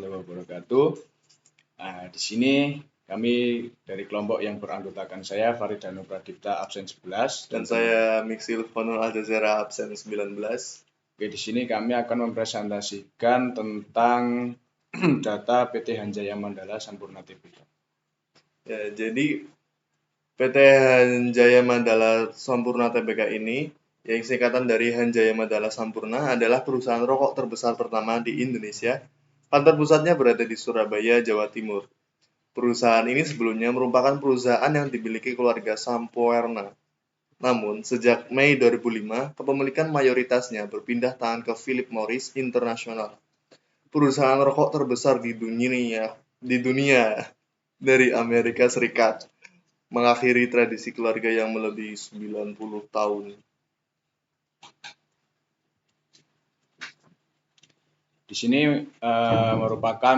warahmatullahi wabarakatuh. Nah, di sini kami dari kelompok yang beranggotakan saya Faridano Pradipta absen 11 Dan saya Miksil Fonul Aljazeera absen 19. Oke, di sini kami akan mempresentasikan tentang data PT Hanjaya Mandala Sampurna Tbk. Ya, jadi PT Hanjaya Mandala Sampurna Tbk ini, yang singkatan dari Hanjaya Mandala Sampurna, adalah perusahaan rokok terbesar pertama di Indonesia. Kantor pusatnya berada di Surabaya, Jawa Timur. Perusahaan ini sebelumnya merupakan perusahaan yang dimiliki keluarga Sampoerna. Namun, sejak Mei 2005, kepemilikan mayoritasnya berpindah tangan ke Philip Morris International, perusahaan rokok terbesar di dunia dari Amerika Serikat, mengakhiri tradisi keluarga yang melebihi 90 tahun. Di sini merupakan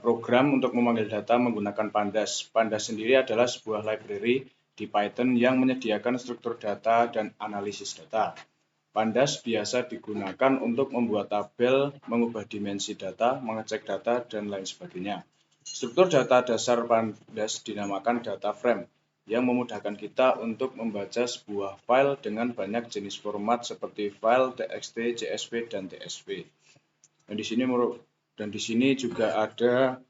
program untuk memanggil data menggunakan Pandas. Pandas sendiri adalah sebuah library di Python yang menyediakan struktur data dan analisis data. Pandas biasa digunakan untuk membuat tabel, mengubah dimensi data, mengecek data, dan lain sebagainya. Struktur data dasar Pandas dinamakan data frame, yang memudahkan kita untuk membaca sebuah file dengan banyak jenis format seperti file, txt, csv, dan tsv. Dan di sini juga ada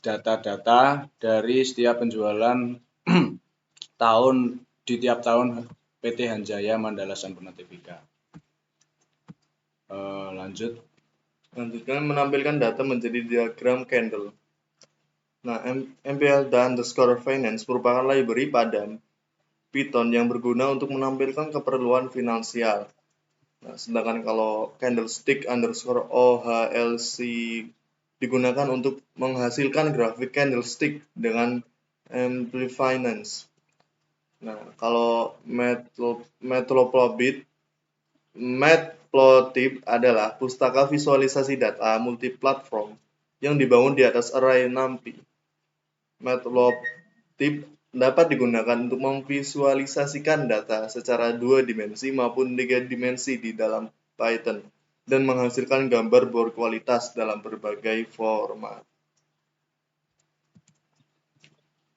data-data dari setiap penjualan di tiap tahun PT Hanjaya Mandala Sampurna Tbk. Lanjutkan menampilkan data menjadi diagram candle. Nah, MPL_Finance merupakan library pada Python yang berguna untuk menampilkan keperluan finansial. Nah, sedangkan kalau candlestick_OHLC digunakan untuk menghasilkan grafik candlestick dengan Amplifinance. Nah, kalau Matplotlib adalah pustaka visualisasi data multiplatform yang dibangun di atas array NumPy. Matplotlib dapat digunakan untuk memvisualisasikan data secara 2 dimensi maupun 3 dimensi di dalam Python dan menghasilkan gambar berkualitas dalam berbagai format.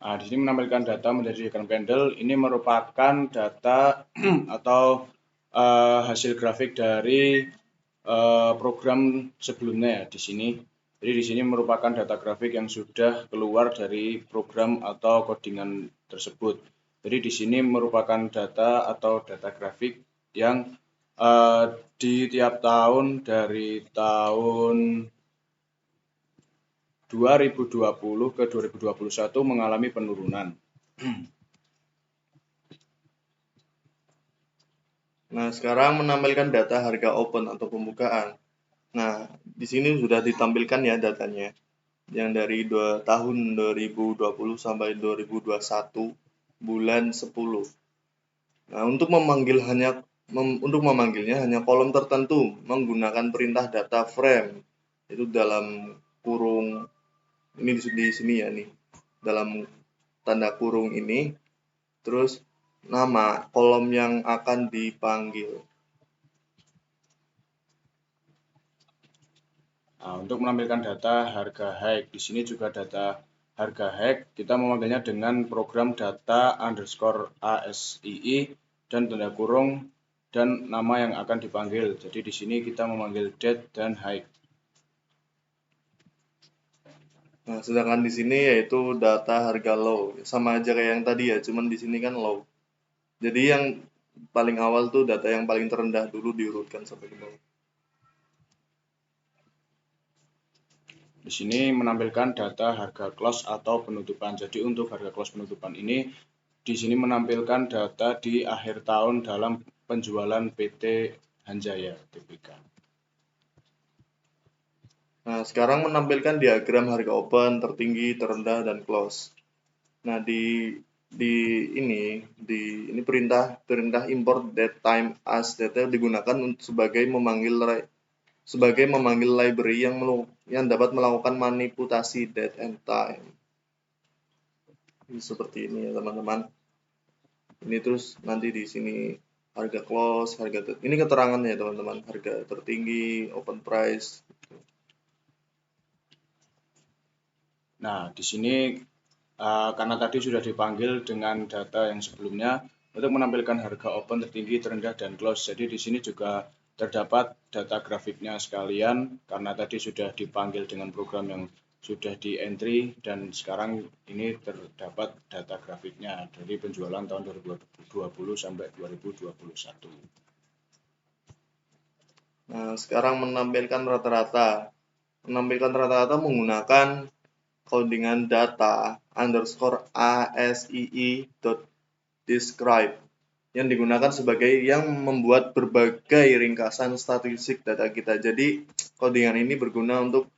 Nah, di sini menampilkan data menjadi diagram candle. Ini merupakan data atau hasil grafik dari program sebelumnya ya, di sini. Jadi di sini merupakan data grafik yang sudah keluar dari program atau codingan tersebut. Jadi di sini merupakan data atau data grafik yang di tiap tahun dari tahun 2020 ke 2021 mengalami penurunan. Nah, sekarang menampilkan data harga open atau pembukaan. Nah, di sini sudah ditampilkan ya datanya. Yang dari tahun 2020 sampai 2021 bulan 10. Nah, untuk memanggilnya hanya kolom tertentu menggunakan perintah data frame. Itu dalam kurung ini di sini ya nih. Dalam tanda kurung ini terus nama kolom yang akan dipanggil. Nah, untuk menampilkan data harga hike, di sini juga data harga hike, kita memanggilnya dengan program data underscore ASII dan tanda kurung dan nama yang akan dipanggil. Jadi di sini kita memanggil date dan hike. Nah, sedangkan di sini yaitu data harga low. Sama aja kayak yang tadi ya, cuman di sini kan low. Jadi yang paling awal tuh data yang paling terendah dulu diurutkan sampai ke bawah. Di sini menampilkan data harga close atau penutupan. Jadi untuk harga close penutupan ini di sini menampilkan data di akhir tahun dalam penjualan PT Hanjaya Tbk. Nah, sekarang menampilkan diagram harga open, tertinggi, terendah, dan close. Nah, ini perintah import datetime as data digunakan sebagai memanggil library yang dapat melakukan manipulasi date and time. Ini seperti ini ya teman-teman. Ini terus nanti di sini harga close, ini keterangannya ya teman-teman, harga tertinggi, open price. Nah, di sini karena tadi sudah dipanggil dengan data yang sebelumnya untuk menampilkan harga open tertinggi, terendah, dan close. Jadi di sini juga terdapat data grafiknya sekalian karena tadi sudah dipanggil dengan program yang sudah di entry dan sekarang ini terdapat data grafiknya dari penjualan tahun 2020 sampai 2021. Nah, sekarang menampilkan rata-rata. Menampilkan rata-rata menggunakan codingan data underscore asii.describe yang digunakan sebagai yang membuat berbagai ringkasan statistik data kita. Jadi codingan ini berguna untuk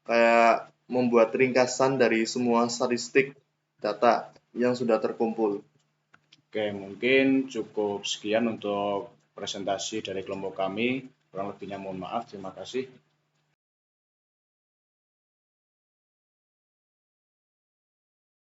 kayak membuat ringkasan dari semua statistik data yang sudah terkumpul. Oke, mungkin cukup sekian untuk presentasi dari kelompok kami. Kurang lebihnya mohon maaf. Terima kasih.